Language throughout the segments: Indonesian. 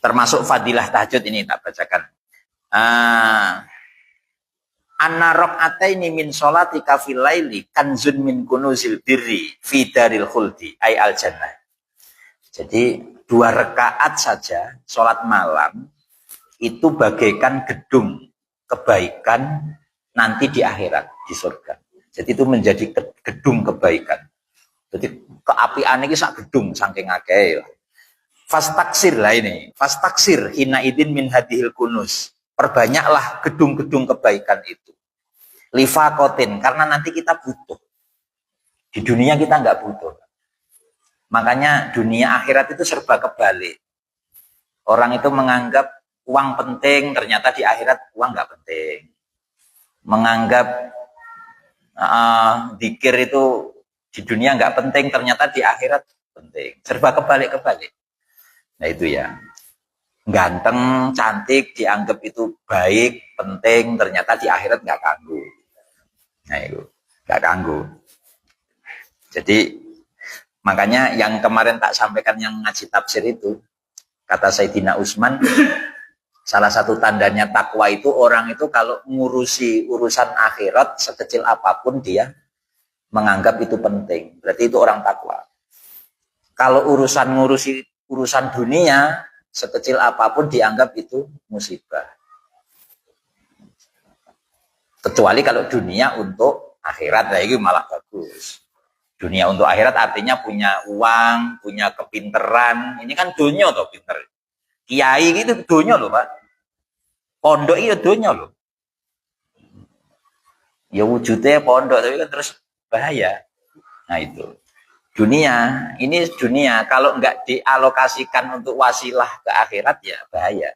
Termasuk fadilah tahajud ini tak bacakan. Anna raq'ataini min sholatika fil laili kanzun min kunuzil birri fi daril khuldi ay al jannah. Jadi 2 rakaat saja sholat malam itu bagaikan gedung kebaikan nanti di akhirat, di surga. Jadi itu menjadi gedung kebaikan. Jadi keapian ini sak gedung saking akeh. Fastaksir lah ini. Fastaksir hina idin min hadihil kunus. Perbanyaklah gedung-gedung kebaikan itu. Lifakotin, karena nanti kita butuh. Di dunia kita nggak butuh. Makanya dunia akhirat itu serba kebalik. Orang itu menganggap uang penting, ternyata di akhirat uang nggak penting. Menganggap dzikir itu di dunia nggak penting, ternyata di akhirat penting. Serba kebalik-kebalik. Nah itu ya. Ganteng, cantik, dianggap itu baik, penting, ternyata di akhirat nggak ganggu. Nah itu, nggak ganggu. Jadi makanya yang kemarin tak sampaikan yang ngaji tafsir itu, kata Sayyidina Utsman, salah satu tandanya takwa itu orang itu kalau ngurusi urusan akhirat sekecil apapun dia menganggap itu penting. Berarti itu orang takwa. Kalau ngurusi urusan dunia sekecil apapun dianggap itu musibah. Kecuali kalau dunia untuk akhirat, nah itu malah bagus. Dunia untuk akhirat artinya punya uang, punya kepinteran. Ini kan dunia toh pinter. Kiai gitu dunia loh Pak. Pondok itu dunia loh. Ya wujudnya pondok tapi kan terus bahaya. Nah itu. Dunia, ini dunia kalau nggak dialokasikan untuk wasilah ke akhirat ya bahaya.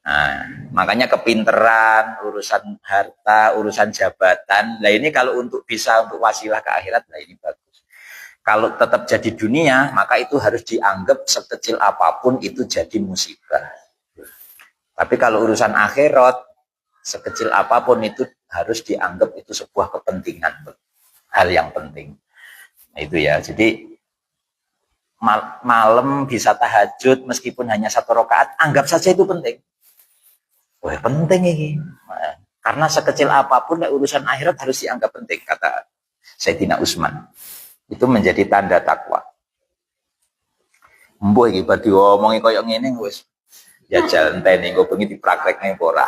Nah, makanya kepinteran, urusan harta, urusan jabatan. Nah ini kalau bisa untuk wasilah ke akhirat, nah ini bagus. Kalau tetap jadi dunia, maka itu harus dianggap sekecil apapun itu jadi musibah. Tapi kalau urusan akhirat, sekecil apapun itu harus dianggap itu sebuah kepentingan, hal yang penting. Nah, itu ya. Jadi malam bisa tahajud meskipun hanya 1 rakaat, anggap saja itu penting. Wah penting ini. Karena sekecil apapun urusan akhirat harus dianggap penting, kata Sayyidina Utsman. Itu menjadi tanda takwa. Mbuh iki bar diomongi koyo ngene wis jajal enteni engko bengi dipraktekne ora.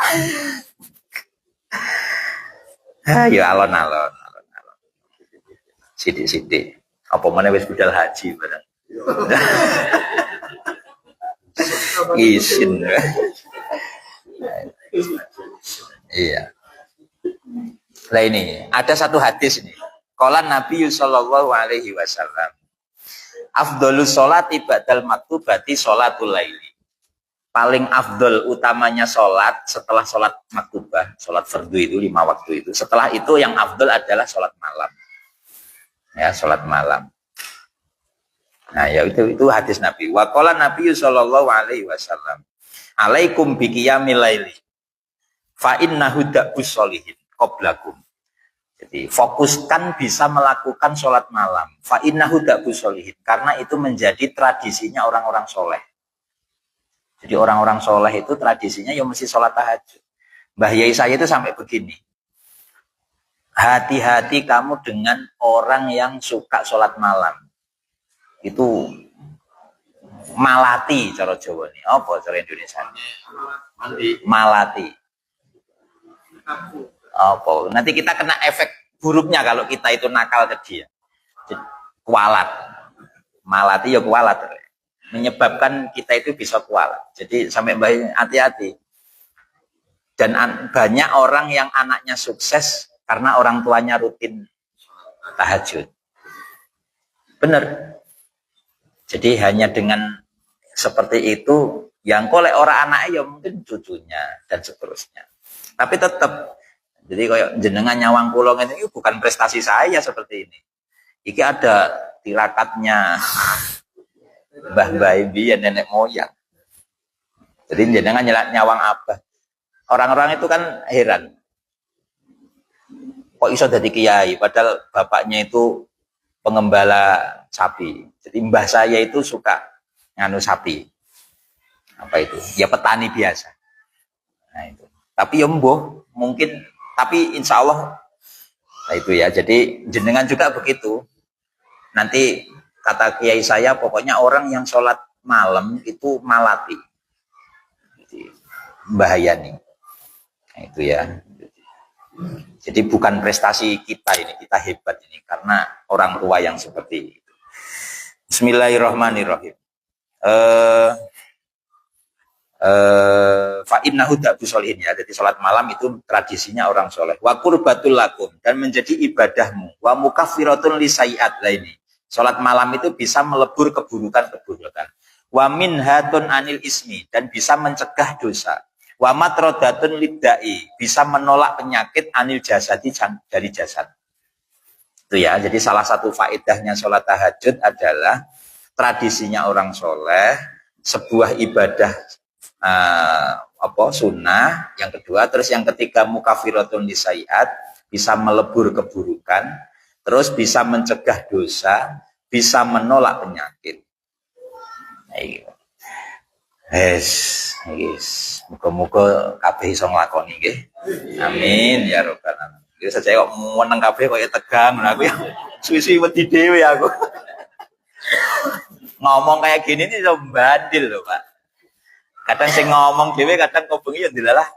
Ya alon-alon. Sidik-sidik. Apa meneh wis budal haji barang. Isin. Iya. Nah ini ada satu hadis ini. Qala Nabi sallallahu alaihi wasallam, afdhalus sholati ba'dal maktubati sholatul laili. Paling afdol utamanya sholat setelah sholat maktubah, sholat fardu itu 5 waktu itu. Setelah itu yang afdol adalah sholat malam. Ya, sholat malam. Nah, ya itu hadis Nabi. Wa qala Nabi sallallahu alaihi wasallam, alaikum biqiyamil laili. Fa innahu da'bus sholihin qablakum. Jadi fokuskan bisa melakukan sholat malam. Fa innahu da'bus sholihin, karena itu menjadi tradisinya orang-orang soleh. Jadi orang-orang soleh itu tradisinya ya mesti sholat tahajud. Mbah Yai saya itu sampai begini. Hati-hati kamu dengan orang yang suka sholat malam. Itu malati cara Jawa nih. Apa cara Indonesia? Malati. Apa? Nanti kita kena efek buruknya kalau kita itu nakal ke dia. Kualat. Malati ya kualat. Menyebabkan kita itu bisa kualat. Jadi sampai mbak hati-hati. Dan banyak orang yang anaknya sukses karena orang tuanya rutin tahajud. Benar. Jadi hanya dengan seperti itu, yang kolek orang anaknya ya mungkin cucunya dan seterusnya. Tapi tetap, jadi kayak jenengan nyawang kulong ini bukan prestasi saya seperti ini. Iki ada tirakatnya mbah-mbah biyen nenek moyang. Jadi jenengan nyawang apa? Orang-orang itu kan heran. Kok iso jadi kiai padahal bapaknya itu pengembala sapi. Jadi mbah saya itu suka nganu sapi. Apa itu? Ya petani biasa. Nah itu. Tapi ya mungkin, tapi insya Allah, nah itu ya. Jadi jenengan juga begitu. Nanti kata kiai saya, pokoknya orang yang sholat malam itu malati. Jadi, bahaya nih. Nah itu ya. Jadi bukan prestasi kita ini, kita hebat ini karena orang tua yang seperti itu. Bismillahirrahmanirrahim. Fa innahu da'bu sholihin ya. Jadi sholat malam itu tradisinya orang soleh. Wa qurbatul lakum, dan menjadi ibadahmu. Wa mukaffiratun lisai'at. Lah ini. Sholat malam itu bisa melebur keburukan-keburukan. Wa minhatun anil ismi, dan bisa mencegah dosa. Wa matrodatun liddai, bisa menolak penyakit anil jasadi, dari jasad. Itu ya. Jadi salah satu faedahnya sholat tahajud adalah tradisinya orang soleh, sebuah ibadah sunnah, yang kedua, terus yang ketiga mukaffiratun lisai'at, bisa melebur keburukan, terus bisa mencegah dosa, bisa menolak penyakit. Yes. Muga-muga kabeh iso nglakoni nggih. Amin ya rabbal alamin. Iki saja kok meneng kabeh kok tegang aku ya. Suwi-suwi wedi dhewe aku. Ngomong kayak gini nih iso bandil loh, Pak. Kadang sing ngomong dhewe kadang kobengi ya dilalah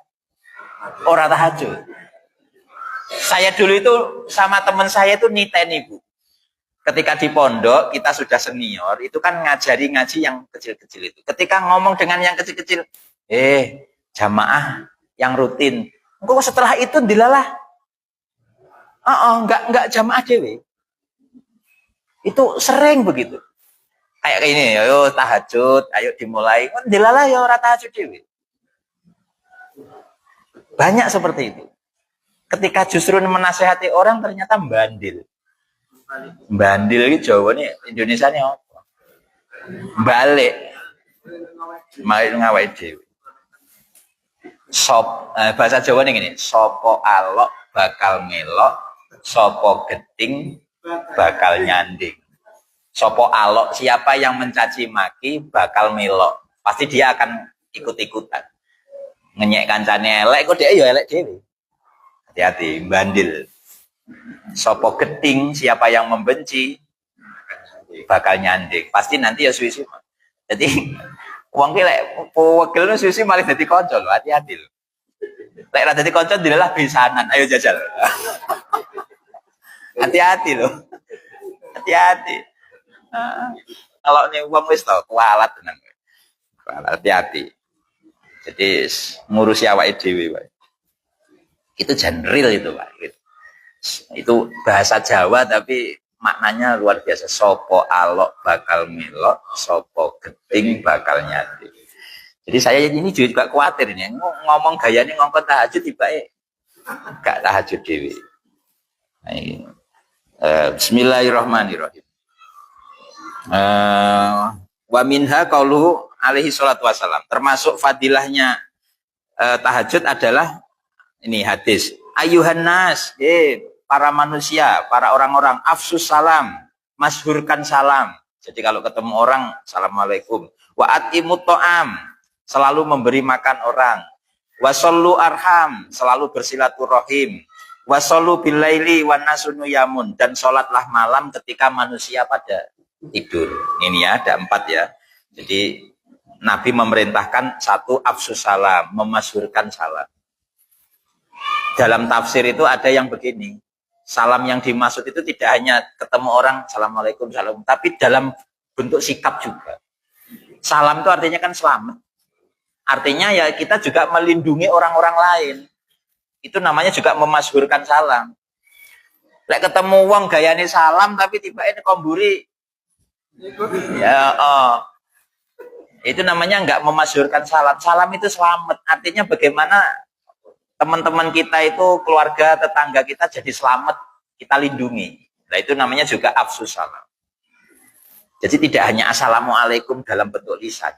ora tahajud. Saya dulu itu sama teman saya itu niteni, Bu. Ketika di pondok kita sudah senior, itu kan ngajari ngaji yang kecil-kecil itu. Ketika ngomong dengan yang kecil-kecil, jamaah yang rutin. Engko setelah itu dilalah. Enggak jamaah dewe. Itu sering begitu. Kayak ini, ayo tahajud, ayo dimulai. Dilalah ya ora tahajud dewe. Banyak seperti itu. Ketika justru menasehati orang ternyata bandil. Bandil ini Jawa nih, Indonesia nih apa? Balik. Main ngawai dewe. Bahasa Jawa nih gini, sopo alok bakal melok, sopo geting bakal nyanding. Sopo alok, siapa yang mencaci maki bakal melok. Pasti dia akan ikut-ikutan. Ngenyek kancane elek, kok dia ya elek dewe. Hati-hati, bandil. Sopo geting, siapa yang membenci bakal nyanding. Pasti nanti ya suwi-suwi. Jadi wong ki lek wakilnya suwi-suwi malah dadi kanca lho, hati-hati lho. Lek ra dadi kanca dilalah pisanan, ayo jajal. Hati-hati lho. Hati-hati. Kalau nih uang wis tau kualat tenan. Hati-hati. Jadi ngurusi awake dhewe wae. Itu general itu, Pak. Itu bahasa Jawa tapi maknanya luar biasa. Sopo alok bakal melok, sopo geting bakal nyati. Jadi saya ini juga khawatir ini ngomong gayanya ngongkon tahajud tiba-tiba gak tahajud dewi. Bismillahirrahmanirrahim. Wa minha qauluhu alaihi salatu wasalam. Termasuk fadilahnya tahajud adalah ini hadis. Ayuhan nas, para manusia, para orang-orang, afsus salam, masyhurkan salam. Jadi kalau ketemu orang, assalamualaikum. Wa atimut to'am, selalu memberi makan orang. Wa sallu arham, selalu bersilaturahim. Wa sallu bilaili wa nasunu yamun, dan sholatlah malam ketika manusia pada tidur. Ini ya, ada 4 ya. Jadi Nabi memerintahkan 1, afsus salam, memasyhurkan salam. Dalam tafsir itu ada yang begini. Salam yang dimaksud itu tidak hanya ketemu orang assalamualaikum salam, tapi dalam bentuk sikap juga. Salam itu artinya kan selamat. Artinya ya kita juga melindungi orang-orang lain. Itu namanya juga memasyhurkan salam. Lek ketemu wong gayane salam tapi tiba-tiba komburi. Ya, itu namanya enggak memasyhurkan salam. Salam itu selamat. Artinya bagaimana teman-teman kita itu, keluarga, tetangga kita jadi selamat, kita lindungi. Nah itu namanya juga afsus salam. Jadi tidak hanya assalamualaikum dalam bentuk lisan,